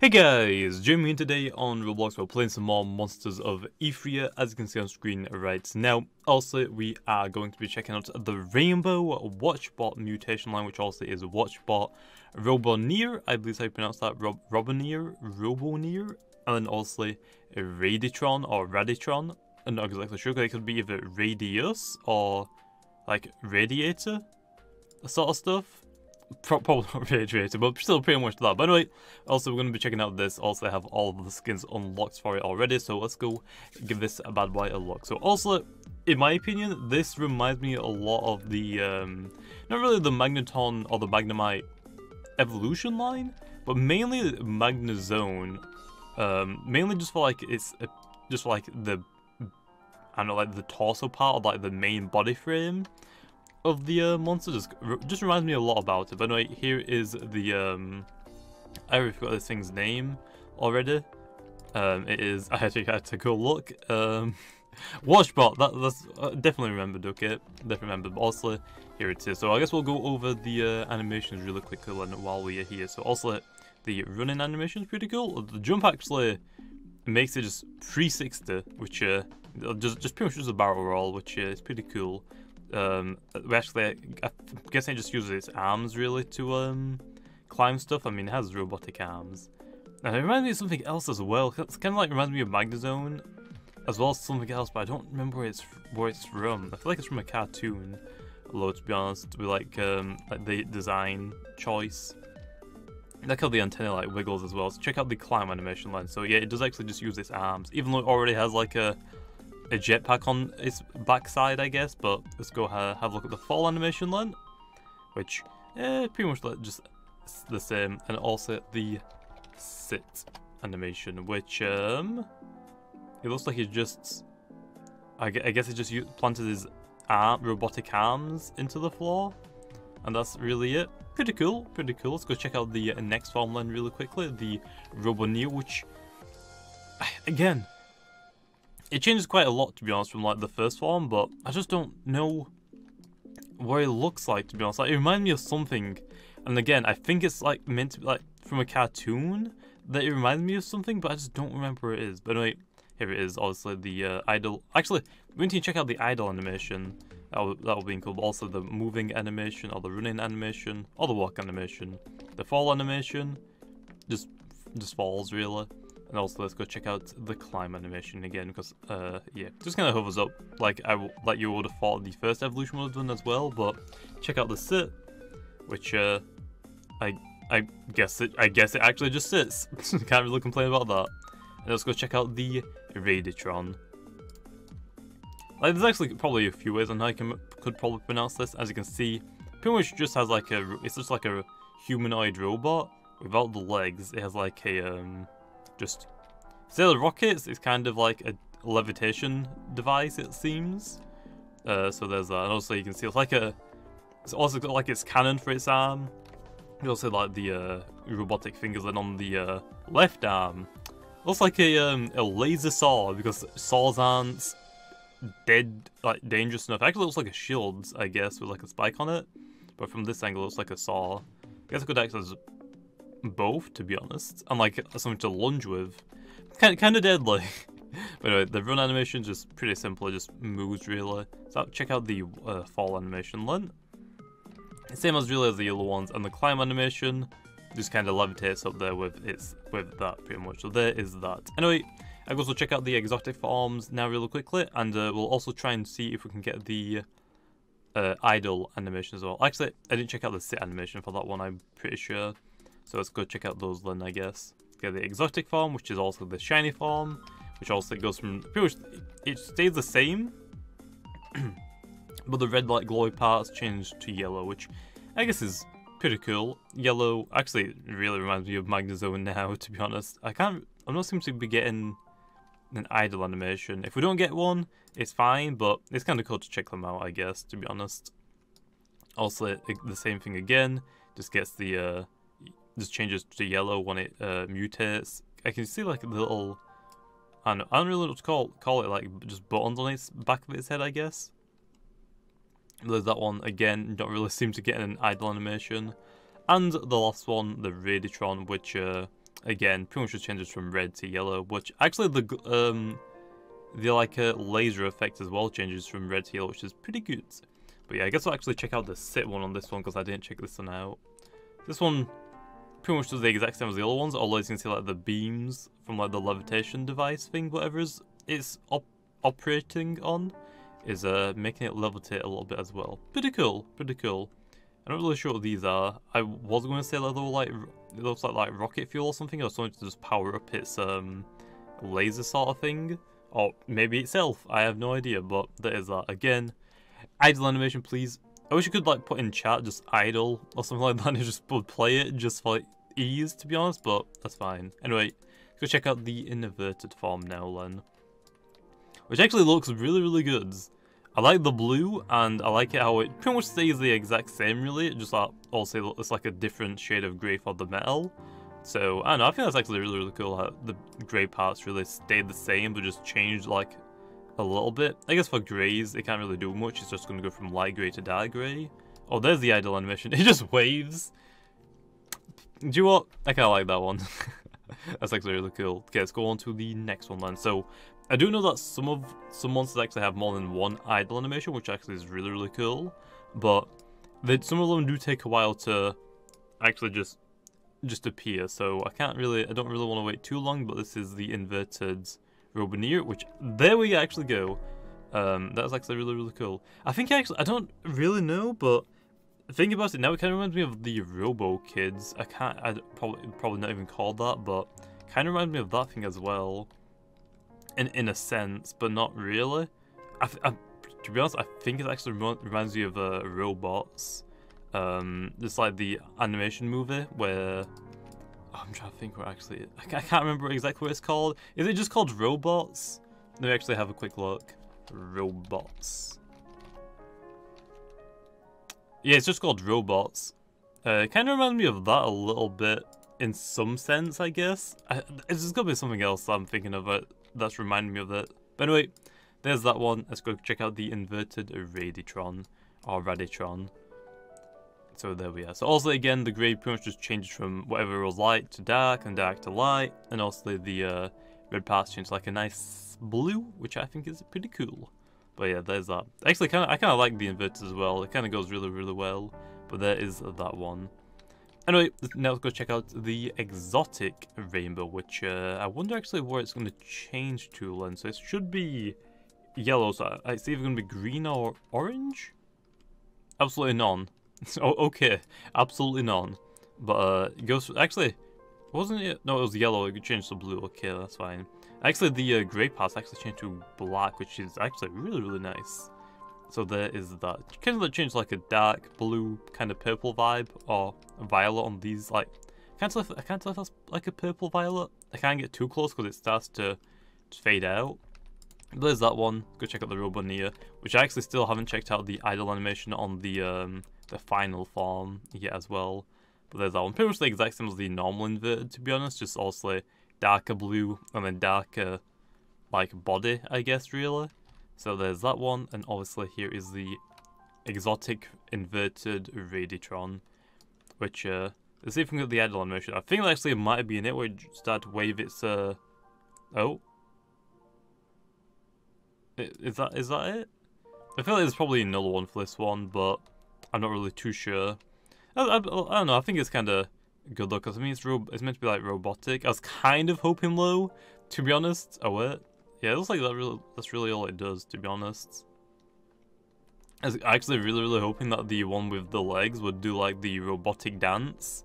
Hey guys, Jamiy today on Roblox. We're playing some more Monsters of Etheria, as you can see on screen right now. Also, we are going to be checking out the Rainbow Watchbot mutation line, which also is Watchbot ROBONEER, I believe I pronounced that, ROBONEER, and then also Raditron or Raditron. I'm not exactly sure, because it could be either Radius or like Radiator sort of stuff. Probably not radiator, but still pretty much that. But anyway, also we're going to be checking out this. Also, I have all of the skins unlocked for it already, so let's go give this a bad boy a look. So also, in my opinion, this reminds me a lot of the, not really the Magneton or the Magnemite evolution line, but mainly Magnezone. Mainly just for like, just for like the, I don't know, like the torso part of like the main body frame of the monster. Just reminds me a lot about it. But anyway, here is the I already forgot this thing's name already. It is, I actually had to go look. Watchbot. That's definitely remembered. Okay, definitely remembered. But also here it is. So I guess we'll go over the animations really quickly while we are here. So also the running animation is pretty cool. The jump actually makes it just 360, which just pretty much just a barrel roll, which is pretty cool. We actually, I guess it just uses its arms really to climb stuff. I mean, it has robotic arms. And it reminds me of something else as well. It's kind of like reminds me of Magnezone, as well as something else, but I don't remember where it's from. I feel like it's from a cartoon. Although to be honest, we like the design choice. I like how the antenna like wiggles as well. So check out the climb animation line. So yeah, it does actually just use its arms, even though it already has like a jetpack on its backside, I guess. But let's go have a look at the fall animation line, which pretty much just the same, and also the sit animation, which it looks like he just, I guess he just planted his robotic arms into the floor, and that's really it. Pretty cool, pretty cool. Let's go check out the next form line really quickly, the ROBONEER, which again, it changes quite a lot, to be honest, from like the first form, but I just don't know what it looks like, to be honest. Like, it reminds me of something, and again, I think it's like meant to be like from a cartoon that it reminds me of something, but I just don't remember where it is. But anyway, here it is. Obviously, the idle. Actually, we need to check out the idle animation. That would be cool. But also the moving animation, or the running animation, or the walk animation, the fall animation, just falls really. And also, let's go check out the climb animation again, because yeah, just kind of hovers up like you would have thought the first evolution would have done as well. But check out the sit, which I guess it actually just sits. Can't really complain about that. And let's go check out the Raditron. Like, there's actually probably a few ways on how I could probably pronounce this. As you can see, pretty much just has like it's just like a humanoid robot without the legs. It has like a just, instead of rockets, it's kind of like a levitation device, it seems. So there's that, and also you can see it's also got like its cannon for its arm. You also like the robotic fingers, and on the left arm, looks like a laser saw, because saws aren't dangerous enough. Actually, it looks like a shield, I guess, with like a spike on it. But from this angle, it looks like a saw. I guess I could act as both, to be honest, and like something to lunge with. Kind of deadly. But anyway, the run animation is just pretty simple. It just moves really. So check out the fall animation line. Same as really as the yellow ones, and the climb animation just kind of levitates up there with that pretty much. So there is that. Anyway, I also check out the exotic forms now really quickly, and we'll also try and see if we can get the idle animation as well. Actually, I didn't check out the sit animation for that one, I'm pretty sure. So let's go check out those then, I guess. Get the exotic form, which is also the shiny form, which also goes from pretty much, it stays the same, but the red like glowy parts changed to yellow, which I guess is pretty cool. Yellow actually really reminds me of Magnezone now, to be honest. I'm not seeming to be getting an idle animation. If we don't get one, it's fine, but it's kind of cool to check them out, I guess, to be honest. Also, the same thing again, just gets the just changes to yellow when it mutates. I can see like the little, I don't really know what to call it, like just buttons on its back of its head, I guess. There's that one again, don't really seem to get an idle animation. And the last one, the Raditron, which again, pretty much just changes from red to yellow, which actually the like laser effect as well changes from red to yellow, which is pretty good. But yeah, I guess I'll actually check out the sit one on this one because I didn't check this one out. This one pretty much does the exact same as the other ones, although you can see like the beams from like the levitation device thing, whatever it's operating on, is making it levitate a little bit as well. Pretty cool, pretty cool. I'm not really sure what these are. I was going to say that they were like, it looks like rocket fuel or something, or something to just power up its laser sort of thing. Or maybe itself, I have no idea, but there is that. Again, idle animation please. I wish you could like put in chat just idle or something like that and just would play it just for like ease, to be honest, but that's fine. Anyway, let's go check out the inverted form now then. Which actually looks really, really good. I like the blue, and I like it how it pretty much stays the exact same, really. It just like, also it's like a different shade of grey for the metal. So, I don't know, I think that's actually really, really cool how the grey parts really stayed the same, but just changed like a little bit. I guess for greys, it can't really do much. It's just going to go from light grey to dark grey. Oh, there's the idle animation. It just waves. Do you know what? I kind of like that one. That's actually really cool. Okay, let's go on to the next one then. So, I do know that some monsters actually have more than one idle animation, which actually is really, really cool. But some of them do take a while to actually just appear. So I don't really want to wait too long. But this is the inverted ROBONEER, which there we actually go. That's actually really, really cool. I think I don't really know, but thinking about it now, it kind of reminds me of the Robo Kids. I'd probably not even call that, but kind of reminds me of that thing as well. In a sense, but not really. To be honest, I think it actually reminds me of Robots. Just like the animation movie where I'm trying to think where actually I can't remember exactly what it's called. Is it just called Robots? Let me actually have a quick look. Robots. Yeah, it's just called Robots. It kind of reminds me of that a little bit in some sense, I guess. It's just got to be something else that I'm thinking of it that's reminding me of it. But anyway, there's that one. Let's go check out the inverted Raditron, or Raditron. So there we are. So also again, the grade pretty much just changes from whatever was light to dark, and dark to light, and also the red parts change like a nice blue, which I think is pretty cool. But yeah, there's that. Actually, I kind of like the inverted as well. It kind of goes really, really well. But there is that one. Anyway, now let's go check out the exotic rainbow, which I wonder actually where it's going to change to then. So it should be yellow, so it's either going to be green or orange? Absolutely none. Oh, okay, absolutely none. But it goes, actually, wasn't it? No, it was yellow, it changed to blue. Okay, that's fine. Actually, the grey parts actually changed to black, which is actually really, really nice. So there is that. Kind of change like a dark blue kind of purple vibe, or violet on these. Like, I can't tell if that's like a purple violet. I can't get too close because it starts to fade out. But there's that one. Go check out the ROBONEER, which I actually still haven't checked out the idle animation on the final form yet as well. But there's that one. Pretty much the exact same as the normal inverted, to be honest. Just also darker blue and then darker like body, I guess, really. So there's that one, and obviously here is the exotic inverted Raditron, which, let's see if we can get the idle animation. I think that actually might be in it where it start to wave its, oh. Is that it? I feel like there's probably another one for this one, but I'm not really too sure. I don't know, I think it's kind of good though, because I mean it's meant to be like robotic. I was kind of hoping low, to be honest. Oh wait. Yeah, it looks like that's really all it does, to be honest. I was actually really hoping that the one with the legs would do like the robotic dance.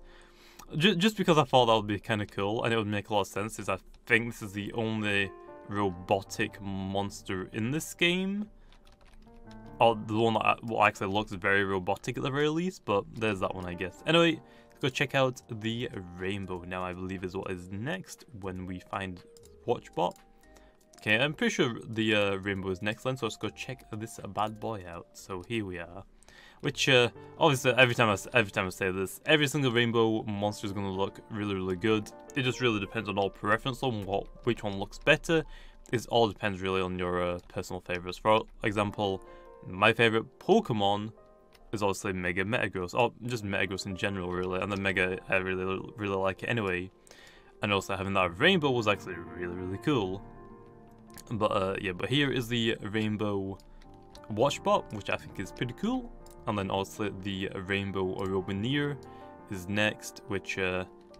Just because I thought that would be kind of cool, and it would make a lot of sense, since I think this is the only robotic monster in this game. Or the one that actually looks very robotic at the very least, but there's that one, I guess. Anyway, let's go check out the rainbow now, I believe is what is next when we find Watchbot. Okay, I'm pretty sure the rainbow is next then, so let's go check this bad boy out. So here we are. Which, obviously, every time I say this, every single rainbow monster is going to look really good. It just really depends on all preference on which one looks better. It all depends really on your personal favorites. For example, my favorite Pokemon is obviously Mega Metagross, or just Metagross in general, really. And the Mega, I really like it anyway. and also having that rainbow was actually really cool. But yeah, but here is the rainbow Watchbot, which I think is pretty cool. And then also the rainbow ROBONEER is next, which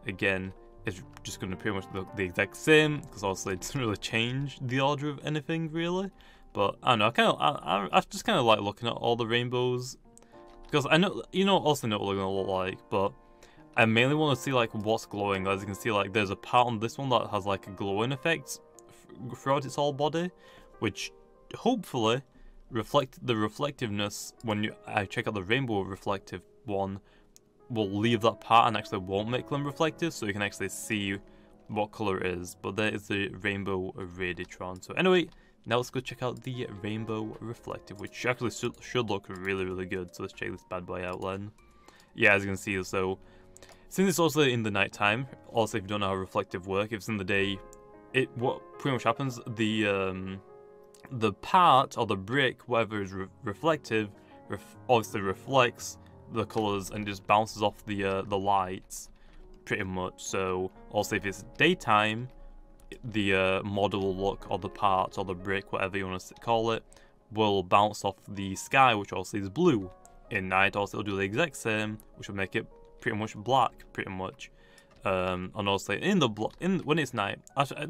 again is just going to pretty much look the exact same, because also it doesn't really change the order of anything really. But I don't know, I just kind of like looking at all the rainbows, because I know, also know what they're going to look like, but I mainly want to see like what's glowing. As you can see, like there's a part on this one that has like a glowing effect throughout its whole body, which hopefully reflect the reflectiveness when I check out the rainbow reflective one will leave that part and actually won't make them reflective, so you can actually see what color it is. But there is the rainbow Raditron. So anyway, now let's go check out the rainbow reflective, which actually should look really good. So let's check this bad boy out then. Yeah, as you can see, so since it's also in the night time, also if you don't know how reflective work, if it's in the day, what pretty much happens, the part or the brick, whatever is reflective, obviously reflects the colors and just bounces off the lights, pretty much. So also if it's daytime, the model will look, or the part or the brick, whatever you want to call it, will bounce off the sky, which also is blue. In night also it'll do the exact same, which will make it pretty much black, pretty much. And also when it's night, actually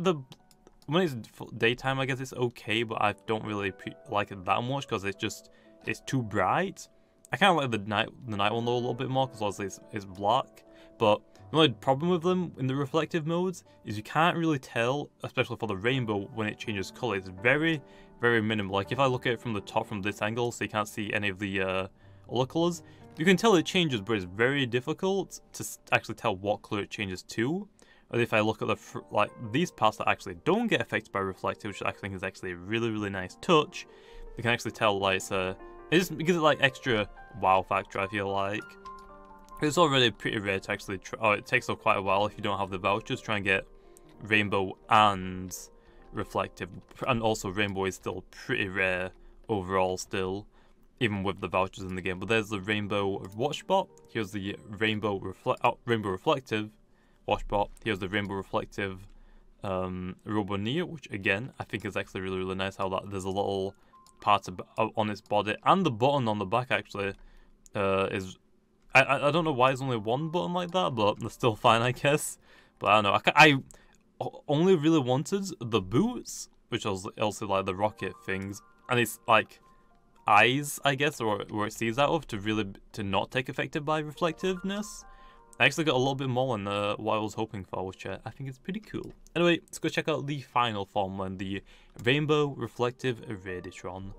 when it's daytime, I guess it's okay, but I don't really like it that much because it's too bright. I kind of like the night one though a little bit more because obviously it's black. But the only problem with them in the reflective modes is you can't really tell, especially for the rainbow, when it changes color. It's very minimal. Like if I look at it from the top from this angle, so you can't see any of the other colors, you can tell it changes, but it's very difficult to actually tell what color it changes to. Or if I look at like these parts that actually don't get affected by reflective, which I think is actually a really nice touch, you can actually tell like it just gives it like extra wow factor, I feel like. It's already pretty rare to actually it takes up quite a while if you don't have the vouchers, try and get rainbow and reflective, and also rainbow is still pretty rare overall still, even with the vouchers in the game. But there's the rainbow Watchbot, here's the rainbow reflective Watchbot, here's the rainbow reflective ROBONEER, which again I think is actually really nice how that there's a little part on its body, and the button on the back actually is I don't know why there's only one button like that, but that's still fine, I guess. But I don't know, I only really wanted the boots, which was also like the rocket things, and it's like eyes, I guess, or where it sees out of, to not take affected by reflectiveness. I actually got a little bit more than what I was hoping for, which I think is pretty cool. Anyway, let's go check out the final form one, the rainbow reflective Raditron,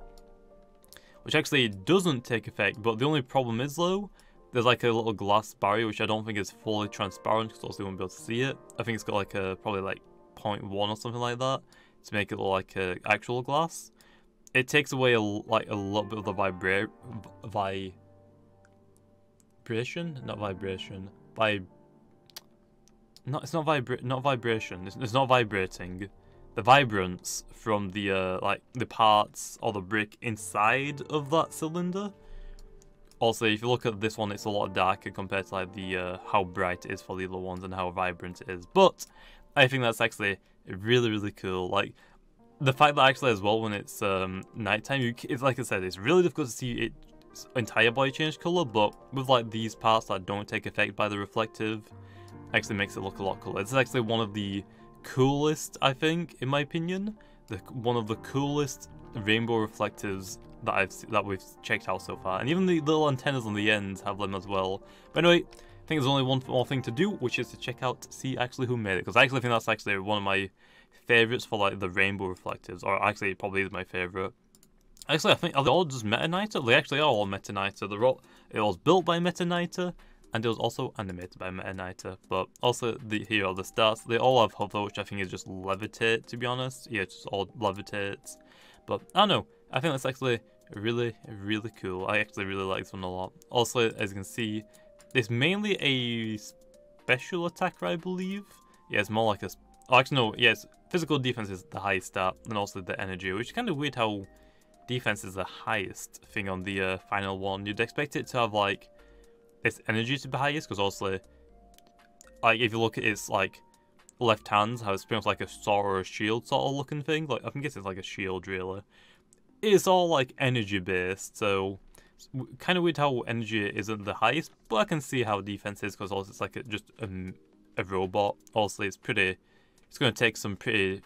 which actually doesn't take effect, but the only problem is though, there's like a little glass barrier, which I don't think is fully transparent, because also you won't be able to see it. I think it's got like probably like 0.1 or something like that, to make it look like actual glass. It takes away a little bit of the vibration, not vibration. No, it's not vibration. It's not vibrating. The vibrance from the like the parts or the brick inside of that cylinder. Also, if you look at this one, it's a lot darker compared to like the how bright it is for the other ones and how vibrant it is. But I think that's actually really cool. Like the fact that actually as well when it's nighttime, it's like I said, it's really difficult to see its entire body change color. But with like these parts that don't take effect by the reflective, actually makes it look a lot cooler. It's actually one of the coolest, I think, in my opinion, one of the coolest rainbow reflectives that we've checked out so far. And even the little antennas on the ends have them as well. But anyway, I think there's only one more thing to do, which is to check out, see actually who made it, because I actually think that's actually one of my favorites for like the rainbow reflectives, or actually it probably is my favorite. Actually, I think are they all just Meta Knighter? They actually are all Meta Knighter. It was built by Meta Knighter, and it was also animated by Meta Knighter. But also here are the stats. They all have hover, which I think is just levitate, to be honest. Yeah, it just all levitates. But I don't know, I think that's actually really cool. I actually really like this one a lot. Also, as you can see, it's mainly a special attacker, I believe. Yeah, it's more like a... Oh, actually, no, yes, physical defense is the highest stat, and also the energy, which is kind of weird how defense is the highest thing on the final one. You'd expect it to have, like, its energy to be highest, because also, like, if you look at its, like, left hand, how it's pretty much like a sword or a shield sort of looking thing. Like, I think it's like a shield, really. It's all like energy based, so kind of weird how energy isn't the highest, but I can see how defense is, because also it's like just a robot. Also, it's going to take some pretty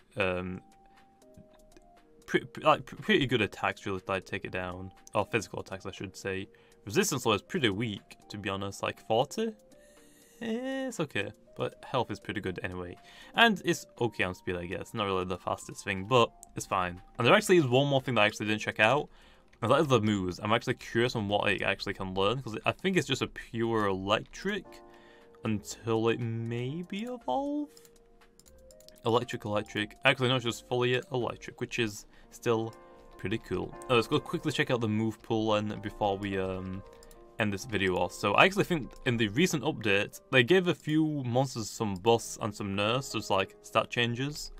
good attacks really to take it down, or physical attacks I should say. Resistance though is pretty weak, to be honest, like 40? It's okay, but health is pretty good anyway. And it's okay on speed, I guess. Not really the fastest thing, but it's fine. And there actually is one more thing that I actually didn't check out, and that is the moves. I'm actually curious on what it actually can learn, because I think it's just a pure electric until it maybe evolve? Electric. Actually, no, it's just fully electric, which is still pretty cool. Let's go quickly check out the move pool then before we end this video off. So I actually think in the recent update, they gave a few monsters some buffs and some nerfs, just like stat changes.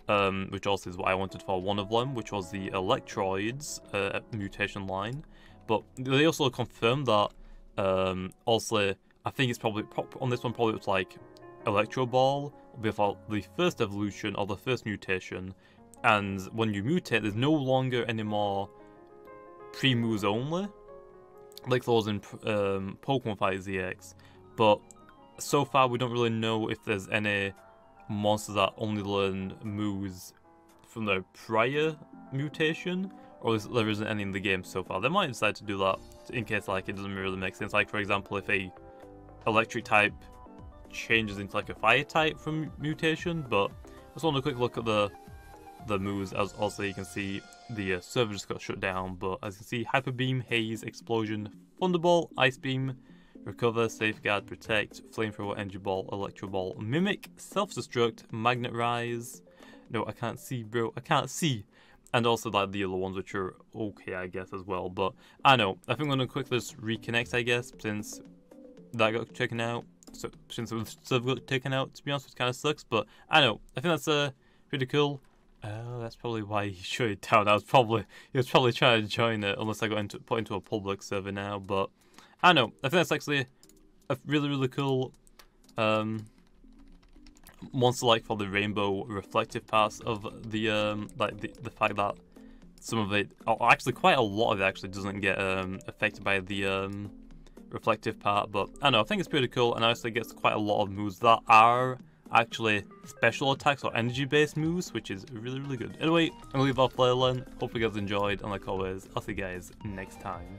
Which also is what I wanted for one of them, which was the Electroids mutation line. But they also confirmed that, also, I think it's probably, on this one probably it's like Electro Ball, will be for the first evolution or the first mutation. And when you mutate, there's no longer any more pre-moves only, like those in Pokemon Fight ZX. But so far we don't really know if there's any monsters that only learn moves from their prior mutation, or there isn't any in the game so far. They might decide to do that in case like it doesn't really make sense. Like for example, if a electric type changes into like a fire type from mutation. But let's want a quick look at the moves, as also you can see the server just got shut down. But as you can see, Hyper Beam, Haze, Explosion, Thunderbolt, Ice Beam, Recover, Safeguard, Protect, Flamethrower, Energy Ball, Electro Ball, Mimic, Self-Destruct, Magnet Rise. No, I can't see, bro. I can't see. And also like the other ones, which are okay, I guess, as well. But I know. I think I'm gonna quickly just reconnect, I guess, since that got taken out. So since the server got taken out, to be honest, which kind of sucks. But I know. I think that's pretty cool. That's probably why he shut it down. He was probably trying to join it, unless I got put into a public server now. But I know. I think that's actually a really cool monster, like for the rainbow reflective parts of the like the fact that some of it, or actually quite a lot of it, actually doesn't get affected by the reflective part. But I know. I think it's pretty cool, and actually gets quite a lot of moves that are actually special attacks or energy based moves, which is really good. Anyway, I'm gonna leave off there then. Hope you guys enjoyed, and like always, I'll see you guys next time.